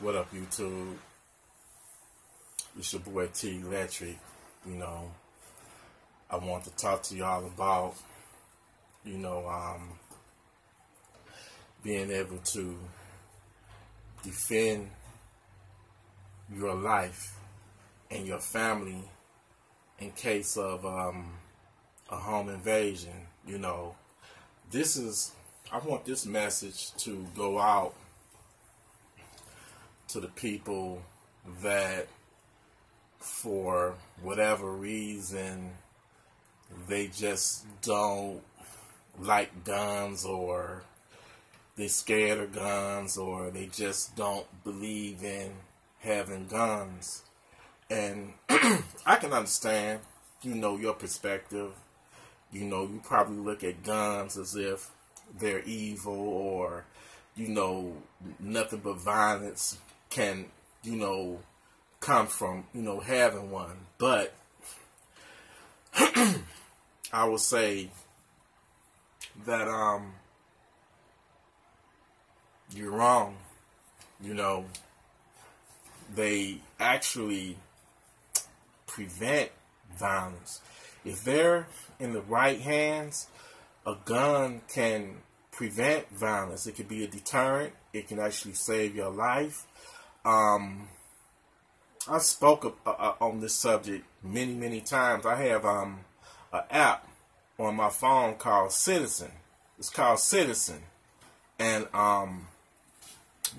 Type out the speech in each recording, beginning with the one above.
What up, YouTube? It's your boy T Electric. I want to talk to y'all about, being able to defend your life and your family in case of a home invasion. I want this message to go out to the people that, for whatever reason, they just don't like guns, or they're scared of guns, or they just don't believe in having guns. And I can understand, your perspective. You probably look at guns as if they're evil, or, nothing but violence can, come from, having one. But I would say that you're wrong. They actually prevent violence. If they're in the right hands, a gun can prevent violence. It can be a deterrent. It can actually save your life. I spoke on this subject many times. I have an app on my phone called Citizen. It's called Citizen, and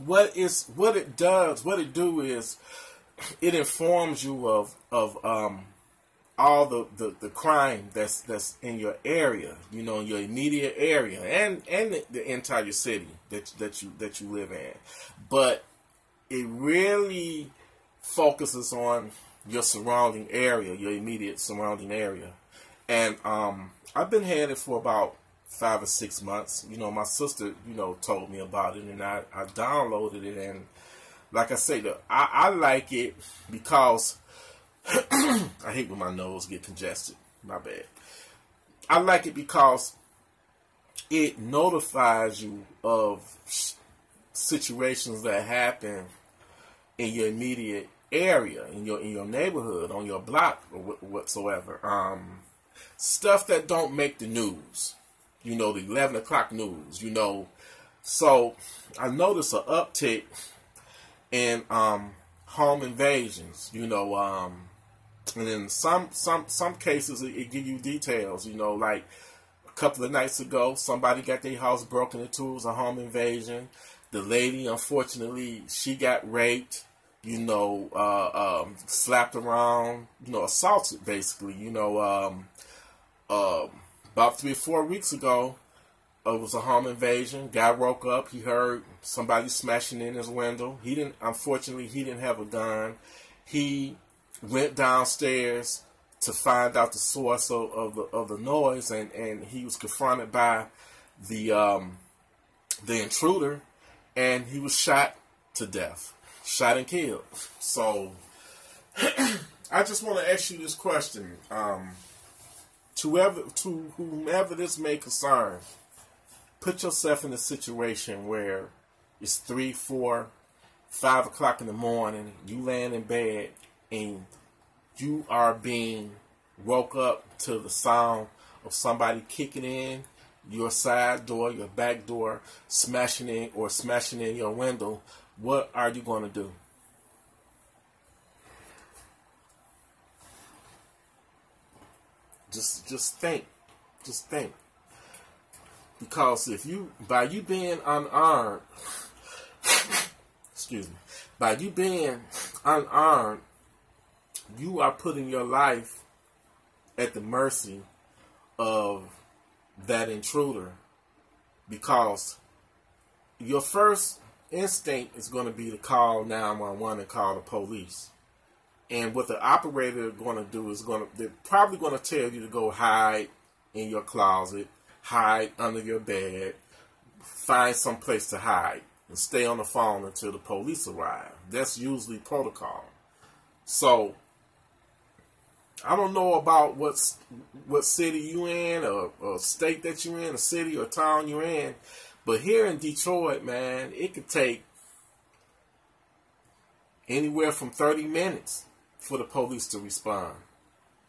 what it do is it informs you of all the crime that's in your area, in your immediate area, and the entire city that you live in. But it really focuses on your surrounding area, your immediate surrounding area. And I've been had it for about 5 or 6 months. My sister, told me about it, and I downloaded it. And like I say, I like it because I hate when my nose get congested. My bad. I like it because it notifies you of situations that happen in your immediate area, in your neighborhood, on your block, or whatsoever. Stuff that don't make the news. The 11 o'clock news. So I noticed an uptick in home invasions. And in some cases it give you details. Like a couple of nights ago, somebody got their house broken into. It was a home invasion. The lady, unfortunately, she got raped. Slapped around. Assaulted, basically. About 3 or 4 weeks ago, it was a home invasion. Guy woke up. He heard somebody smashing in his window. Unfortunately, he didn't have a gun. He went downstairs to find out the source of the noise, and he was confronted by the intruder, and he was shot to death, shot and killed. So I just want to ask you this question, to whomever this may concern. Put yourself in a situation where it's 3, 4, 5 o'clock in the morning, you laying in bed, and you are being woke up to the sound of somebody kicking in your side door, your back door, smashing in your window. What are you going to do? Just think. Just think. Because by you being unarmed, excuse me, by you being unarmed, you are putting your life at the mercy of that intruder. Because your first instinct is going to be to call 911 and call the police. And what the operator is going to do is they're probably going to tell you to go hide in your closet, hide under your bed, find some place to hide, and stay on the phone until the police arrive. That's usually protocol. So I don't know about what city you in, or state that you're in, a city or town you're in, but here in Detroit, man, it could take anywhere from 30 minutes for the police to respond.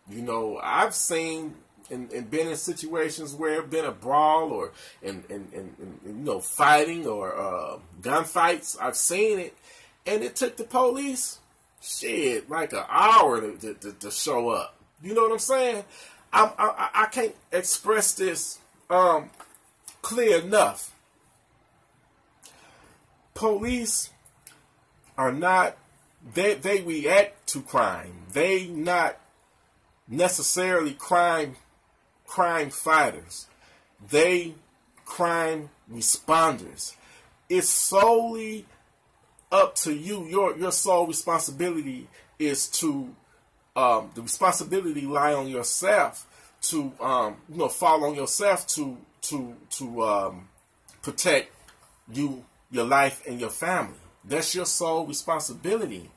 You know, I've seen and been in situations where it's been a brawl or and you know, fighting or gunfights. I've seen it, and it took the police like an hour to show up. You know what I'm saying? I can't express this clear enough. Police are not, they react to crime. They not necessarily crime fighters. They crime responders. It's solely up to you. Your sole responsibility is to the responsibility lie on yourself to you know, fall on yourself to protect your life and your family. That's your sole responsibility.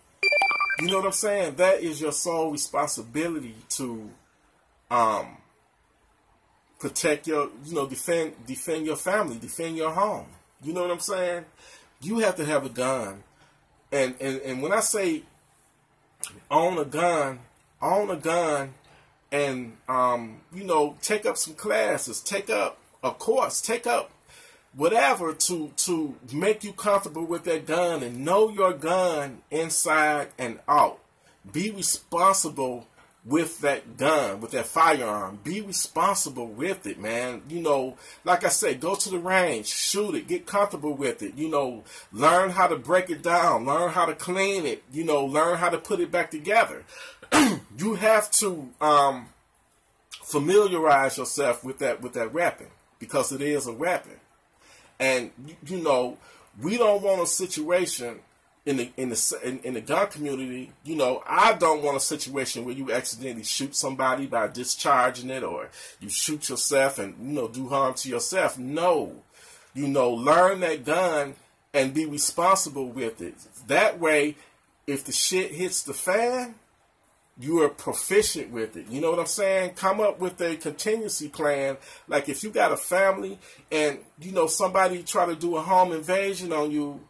You know what I'm saying? That is your sole responsibility to protect your, you know, defend your family, defend your home. You know what I'm saying? You have to have a gun. And when I say own a gun and you know, take up some classes, take up a course, take up whatever to make you comfortable with that gun and know your gun inside and out. Be responsible with that gun, with that firearm. Be responsible with it, man. You know, like I said, go to the range, shoot it, get comfortable with it. You know, learn how to break it down, learn how to clean it, you know, learn how to put it back together. You have to familiarize yourself with that weapon, because it is a weapon. And you know, we don't want a situation in the gun community. You know, I don't want a situation where you accidentally shoot somebody by discharging it, or you shoot yourself and, you know, do harm to yourself. No, you know, learn that gun and be responsible with it. That way, if the shit hits the fan, you are proficient with it. You know what I'm saying? Come up with a contingency plan. Like if you got a family and, you know, somebody try to do a home invasion on you,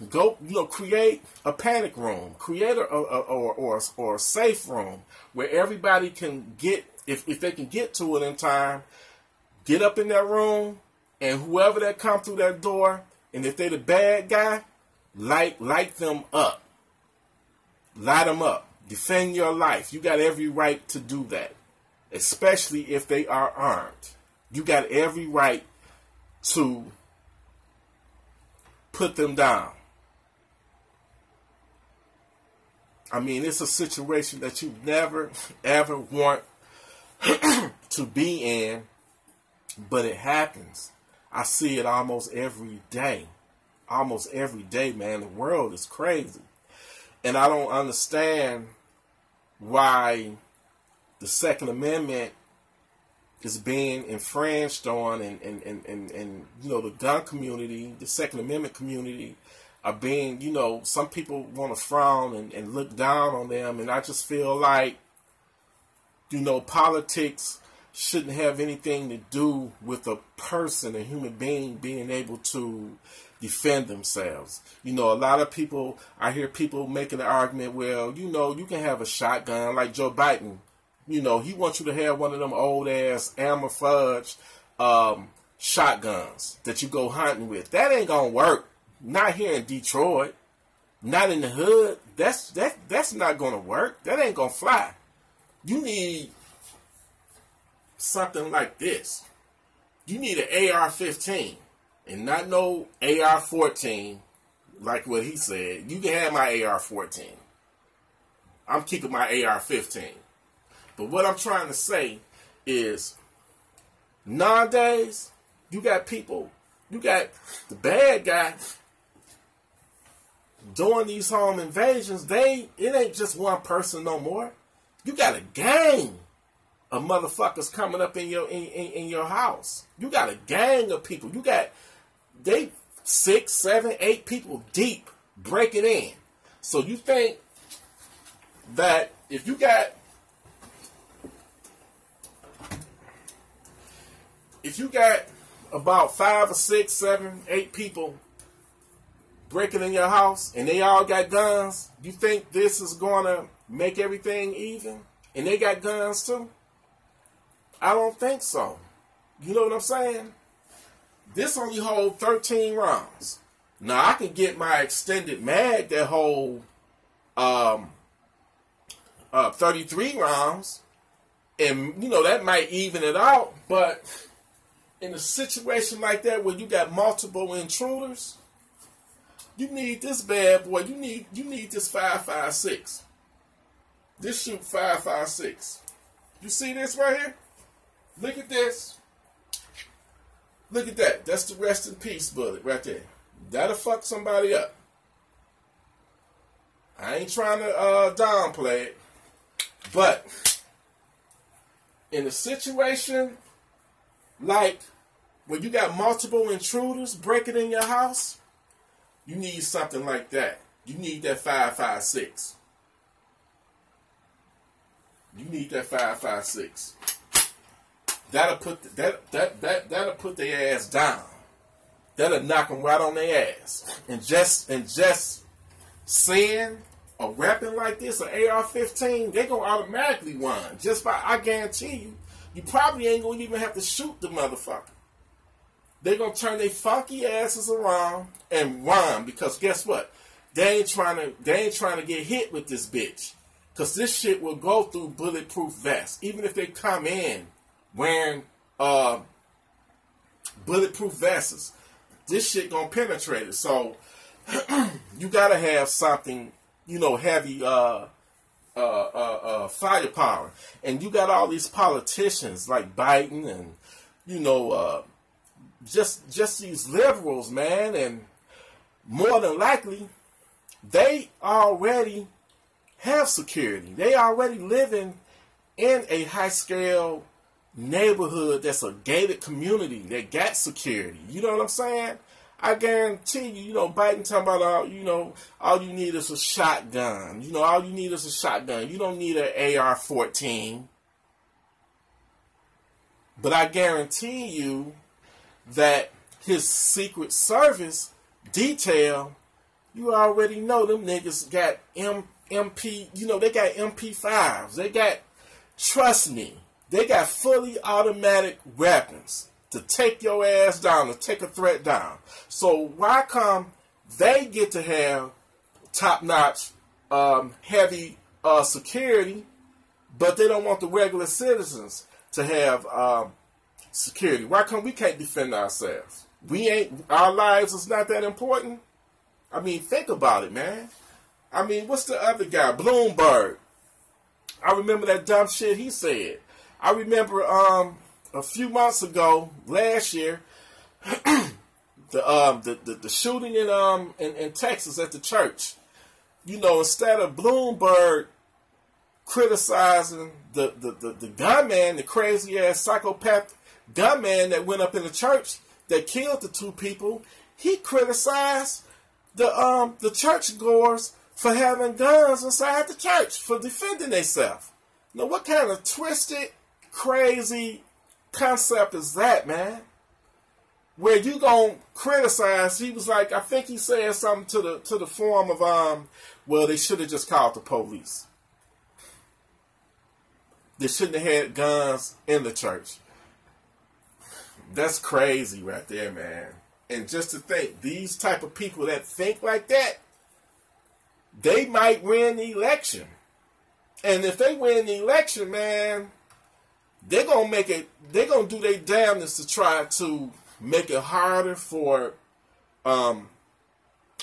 go, you know, create a panic room, create a safe room where everybody can get, if they can get to it in time, get up in that room, and whoever that come through that door, and if they the bad guy, light them up. Light them up. Defend your life. You got every right to do that, especially if they are armed. You got every right to put them down. I mean, it's a situation that you never, ever want to be in, but it happens. I see it almost every day. Almost every day, man. The world is crazy. And I don't understand why the Second Amendment is being infringed on, and you know, the gun community, the Second Amendment community are being, you know, some people want to frown and look down on them, and I just feel like, you know, politics shouldn't have anything to do with a person, a human being, being able to defend themselves. You know, a lot of people, I hear people making the argument, well, you know, you can have a shotgun like Joe Biden. You know, he wants you to have one of them old ass Amorfudge shotguns that you go hunting with. That ain't gonna work. Not here in Detroit. Not in the hood. That's not gonna work. That ain't gonna fly. You need something like this. You need an AR-15. And not no AR-14, like what he said. You can have my AR-14. I'm keeping my AR-15. But what I'm trying to say is, nowadays, you got people, you got the bad guy doing these home invasions. It ain't just one person no more. You got a gang of motherfuckers coming up in your house. You got a gang of people. You got 6, 7, 8 people deep breaking in. So you think that if you got about 5 or 6, 7, 8 people breaking in your house and they all got guns, you think this is going to make everything even? And they got guns too? I don't think so. You know what I'm saying? This only holds 13 rounds. Now, I can get my extended mag that hold 33 rounds. And, you know, that might even it out. But in a situation like that where you got multiple intruders, you need this bad boy. You need this 5.56. This shoot 5.56. You see this right here? Look at this. Look at that. That's the rest in peace bullet right there. That'll fuck somebody up. I ain't trying to downplay it. But in a situation like when you got multiple intruders breaking in your house, you need something like that. You need that 5.56. You need that 5.56. That'll put that'll put their ass down. That'll knock them right on their ass. And just seeing a weapon like this, an AR-15, they gonna automatically run. Just by, I guarantee you, you probably ain't gonna even have to shoot the motherfucker. They gonna turn their funky asses around and run, because guess what? They ain't trying to get hit with this bitch. Cause this shit will go through bulletproof vests. Even if they come in wearing bulletproof vests, this shit gonna penetrate it. So you gotta have something, you know, heavy firepower. And you got all these politicians like Biden and, you know, just these liberals, man, and more than likely they already have security. They already living in a high scale neighborhood that's a gated community that got security. You know what I'm saying? I guarantee you, you know, Biden talking about all you need is a shotgun. You know, all you need is a shotgun. You don't need an AR-14. But I guarantee you that his Secret Service detail, you already know them niggas got MP, you know, they got MP5s. They got, trust me, they got fully automatic weapons to take your ass down, to take a threat down. So why come they get to have top-notch, heavy security, but they don't want the regular citizens to have security? Why come we can't defend ourselves? Our lives is not that important? I mean, think about it, man. I mean, what's the other guy? Bloomberg. I remember that dumb shit he said. I remember a few months ago, last year, the shooting in Texas at the church. You know, instead of Bloomberg criticizing the gunman, the crazy ass psychopath gunman that went up in the church that killed the two people, he criticized the churchgoers for having guns inside the church, for defending themselves. Now, what kind of twisted, crazy concept is that, man? Where you gonna criticize? He was like, I think he said something to the form of, well, they should have just called the police. They shouldn't have had guns in the church. That's crazy right there, man. And just to think, these type of people that think like that, they might win the election. And if they win the election, man, they're gonna do their damnedest to try to make it harder for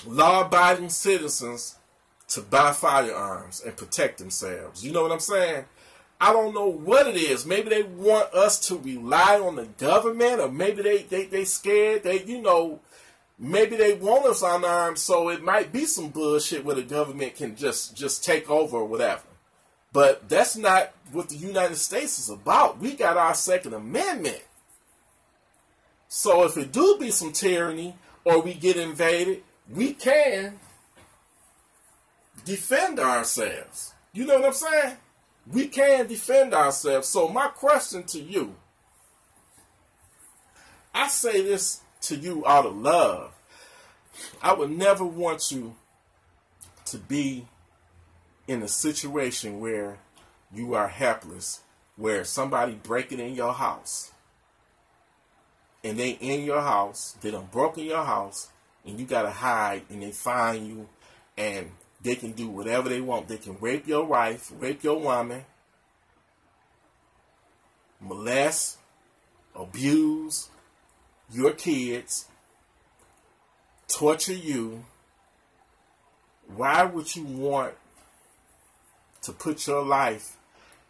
law-abiding citizens to buy firearms and protect themselves. You know what I'm saying? I don't know what it is. Maybe they want us to rely on the government, or maybe they scared. Maybe they want us unarmed, so it might be some bullshit where the government can just take over or whatever. But that's not what the United States is about. We got our Second Amendment. So if it do be some tyranny or we get invaded, we can defend ourselves. You know what I'm saying? We can defend ourselves. So my question to you, I say this to you out of love. I would never want you to be in a situation where you are helpless, where somebody breaking in your house, and they in your house, they done broke in your house, and you gotta hide, and they find you, and they can do whatever they want. They can rape your wife, rape your woman, molest, abuse your kids, torture you. Why would you want to put your life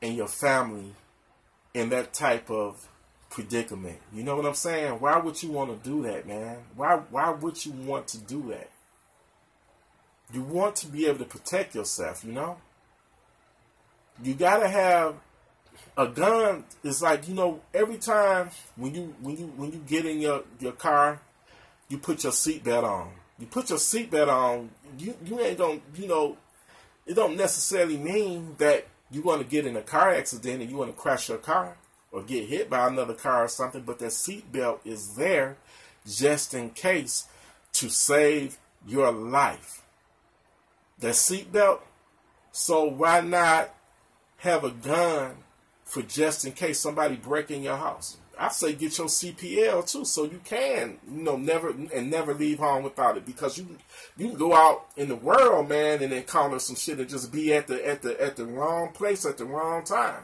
and your family in that type of predicament? You know what I'm saying? Why would you want to do that, man? Why would you want to do that? You want to be able to protect yourself, you know? You gotta have a gun. It's like, you know, every time when you get in your car, you put your seatbelt on. You put your seatbelt on, you ain't gonna, you know, it don't necessarily mean that you want to get in a car accident and you want to crash your car or get hit by another car or something, but that seatbelt is there just in case to save your life. That seatbelt, so why not have a gun for just in case somebody break in your house? I say get your CPL too, so you can, you know, never leave home without it, because you can go out in the world, man, and encounter some shit and just be at the wrong place at the wrong time.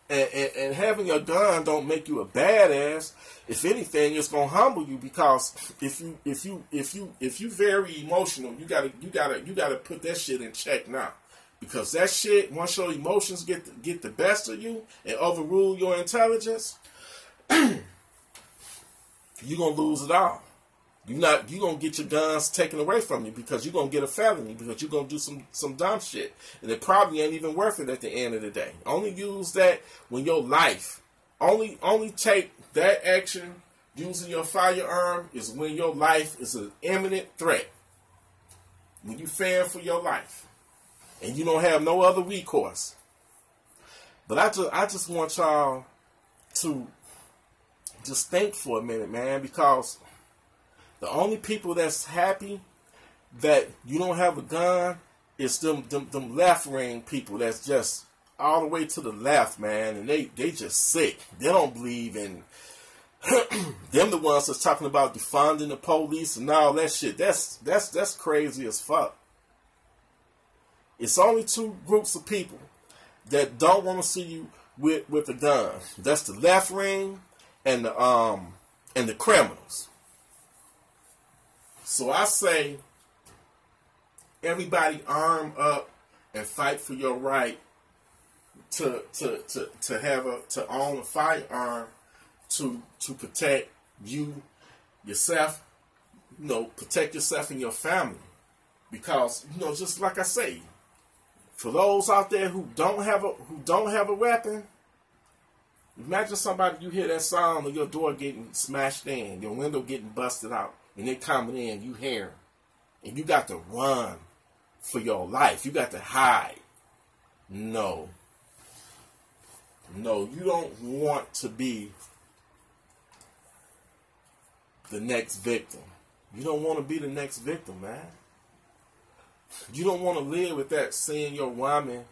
And having a gun don't make you a badass. If anything, it's gonna humble you, because if you very emotional, you gotta put that shit in check now. Because that shit, once your emotions get the best of you and overrule your intelligence, you're gonna lose it all. You're gonna get your guns taken away from you, because you're gonna get a felony, because you're gonna do some dumb shit. And it probably ain't even worth it at the end of the day. Only use that when your life, only take that action using your firearm is when your life is an imminent threat. When you fear for your life. And you don't have no other recourse. But I just want y'all to just think for a minute, man, because the only people that's happy that you don't have a gun is them left-wing people that's just all the way to the left, man, and they just sick. They don't believe in them, the ones that's talking about defunding the police and all that shit. That's crazy as fuck. It's only two groups of people that don't want to see you with a gun. That's the left wing and the criminals. So I say, everybody arm up and fight for your right to own a firearm to protect yourself, you know, protect yourself and your family. Because, you know, just like I say, for those out there who don't have a weapon, imagine somebody, you hear that sound of your door getting smashed in, your window getting busted out, and they coming in, you hear them, and you got to run for your life. You got to hide. No, you don't want to be the next victim. You don't want to be the next victim, man. You don't want to live with that, seeing your woman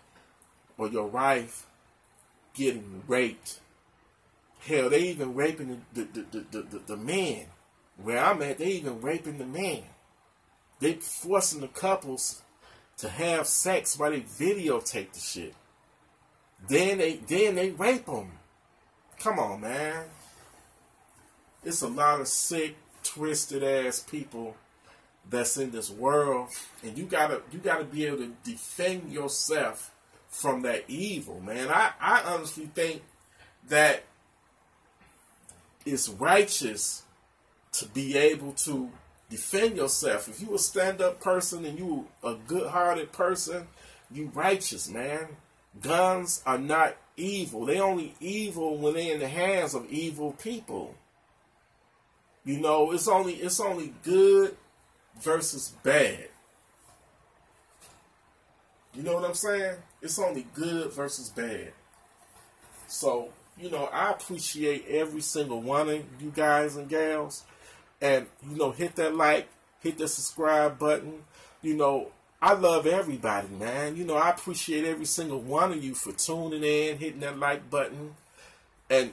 or your wife getting raped. Hell, they even raping the men. Where I'm at, they even raping the men. They forcing the couples to have sex while they videotape the shit. Then they rape them. Come on, man. It's a lot of sick, twisted ass people that's in this world, and you gotta be able to defend yourself from that evil, man. I honestly think that it's righteous to be able to defend yourself. If you a stand-up person and you a good-hearted person, you righteous, man. Guns are not evil. They only evil when they're in the hands of evil people. You know, it's only good versus bad. You know what I'm saying? It's only good versus bad. So, you know, I appreciate every single one of you guys and gals and, you know, hit that like, hit the subscribe button. You know, I love everybody, man. You know, I appreciate every single one of you for tuning in, hitting that like button. And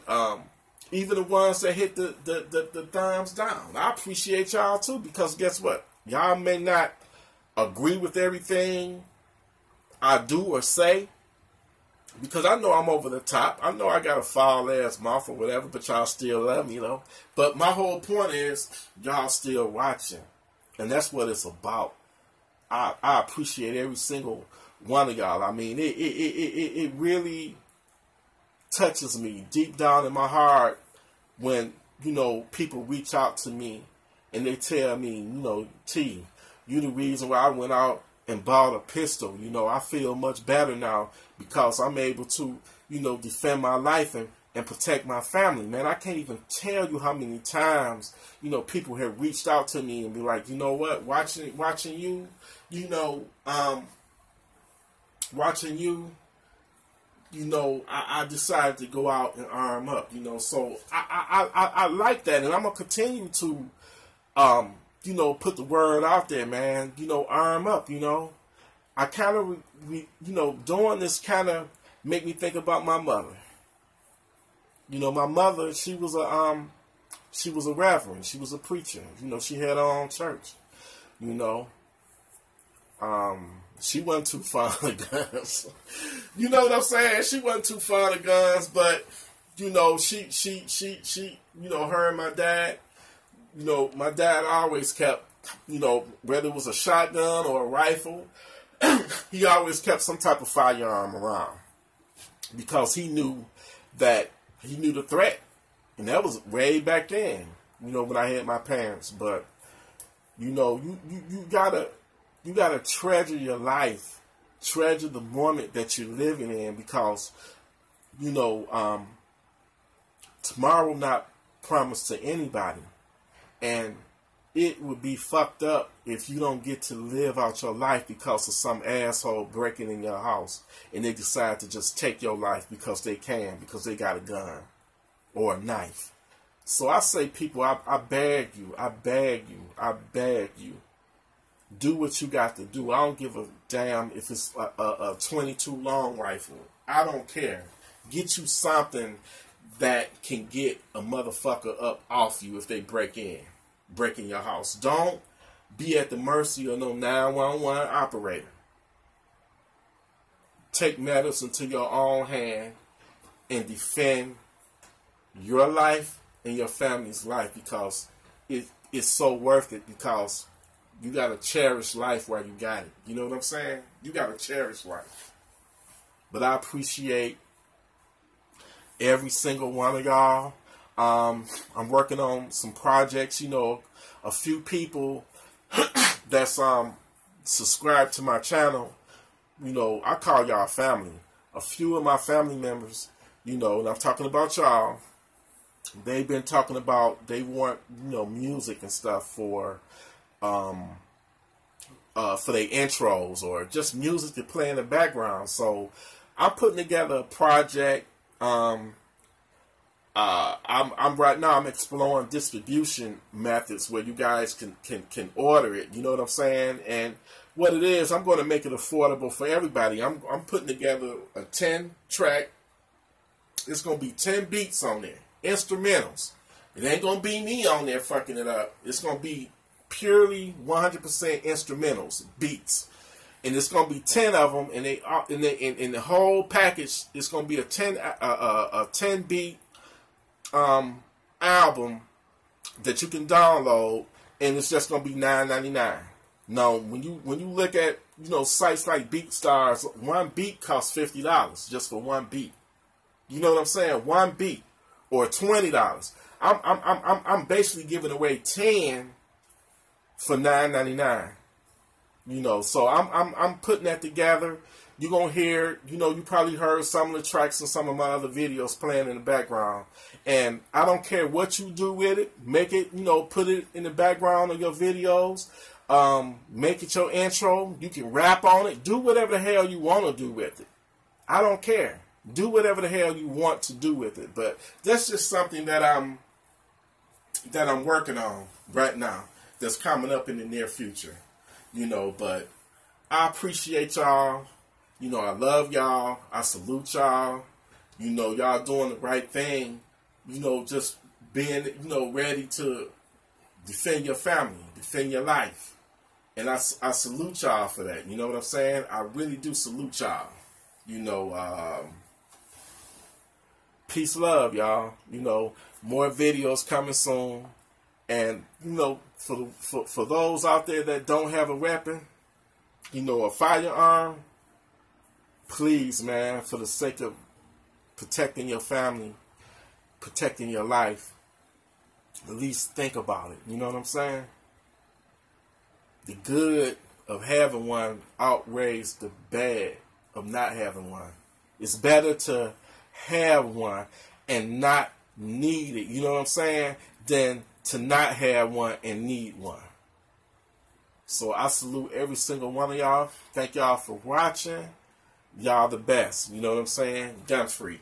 even the ones that hit the thumbs down. I appreciate y'all too, because guess what? Y'all may not agree with everything I do or say, because I know I'm over the top. I know I got a foul ass mouth or whatever, but y'all still love me, you know. But my whole point is, y'all still watching. And that's what it's about. I appreciate every single one of y'all. I mean, it really touches me deep down in my heart when, you know, people reach out to me and they tell me, you know, T, you the reason why I went out and bought a pistol. You know, I feel much better now because I'm able to, you know, defend my life and protect my family. Man, I can't even tell you how many times, you know, people have reached out to me and be like, you know what, watching you, you know, watching you, you know, I decided to go out and arm up, you know. So I like that, and I'm gonna continue to, you know, put the word out there, man. You know, arm up. You know, I kind of, you know, doing this kind of make me think about my mother. You know, my mother, she was a reverend, she was a preacher. You know, she had her own church. You know, she wasn't too fond of guns. You know what I'm saying? She wasn't too fond of guns, but, you know, she, you know, her and my dad, you know, my dad always kept, you know, whether it was a shotgun or a rifle, he always kept some type of firearm around because he knew the threat. And that was way back then, you know, when I had my parents. But, you know, you gotta treasure your life, treasure the moment that you're living in, because, you know, tomorrow will not promise to anybody, and it would be fucked up if you don't get to live out your life because of some asshole breaking in your house and they decide to just take your life because they can, because they got a gun or a knife. So I say, people, I beg you, do what you got to do. I don't give a damn if it's a 22 long rifle. I don't care. Get you something that can get a motherfucker up off you if they break in your house. Don't be at the mercy of no 911 operator. Take matters into your own hand and defend your life and your family's life, because it's so worth it, because you got to cherish life while you got it. You know what I'm saying? You got to cherish life. But I appreciate every single one of y'all. I'm working on some projects. You know, a few people that's subscribed to my channel, you know, I call y'all family. A few of my family members, you know, and I'm talking about y'all, they've been talking about they want, you know, music and stuff for their intros, or just music to play in the background. So I'm putting together a project. I'm right now, I'm exploring distribution methods where you guys can order it. You know what I'm saying? And what it is, I'm going to make it affordable for everybody. I'm putting together a 10-track. It's going to be 10 beats on there, instrumentals. It ain't going to be me on there fucking it up. It's going to be purely 100% instrumentals, beats, and it's gonna be 10 of them, and in the whole package, it's gonna be a 10 beat album that you can download, and it's just gonna be $9.99. Now, when you look at, you know, sites like BeatStars, one beat costs $50 just for one beat. You know what I'm saying? One beat, or $20. I'm basically giving away 10 for $9.99, you know. So I'm putting that together. You're gonna hear, you know, you probably heard some of the tracks in some of my other videos playing in the background. And I don't care what you do with it. Make it, you know, put it in the background of your videos. Make it your intro. You can rap on it. Do whatever the hell you want to do with it. I don't care. Do whatever the hell you want to do with it. But that's just something that that I'm working on right now that's coming up in the near future. But I appreciate y'all. I love y'all. I salute y'all. Y'all doing the right thing. Just being, ready to defend your family, defend your life. And I salute y'all for that. You know what I'm saying? I really do salute y'all. Peace, love, y'all. More videos coming soon. And, for those out there that don't have a weapon, a firearm, please, man, for the sake of protecting your family, protecting your life, at least think about it. You know what I'm saying? The good of having one outweighs the bad of not having one. It's better to have one and not need it, you know what I'm saying, than to not have one and need one. So I salute every single one of y'all. Thank y'all for watching. Y'all the best. You know what I'm saying? Gun Freak.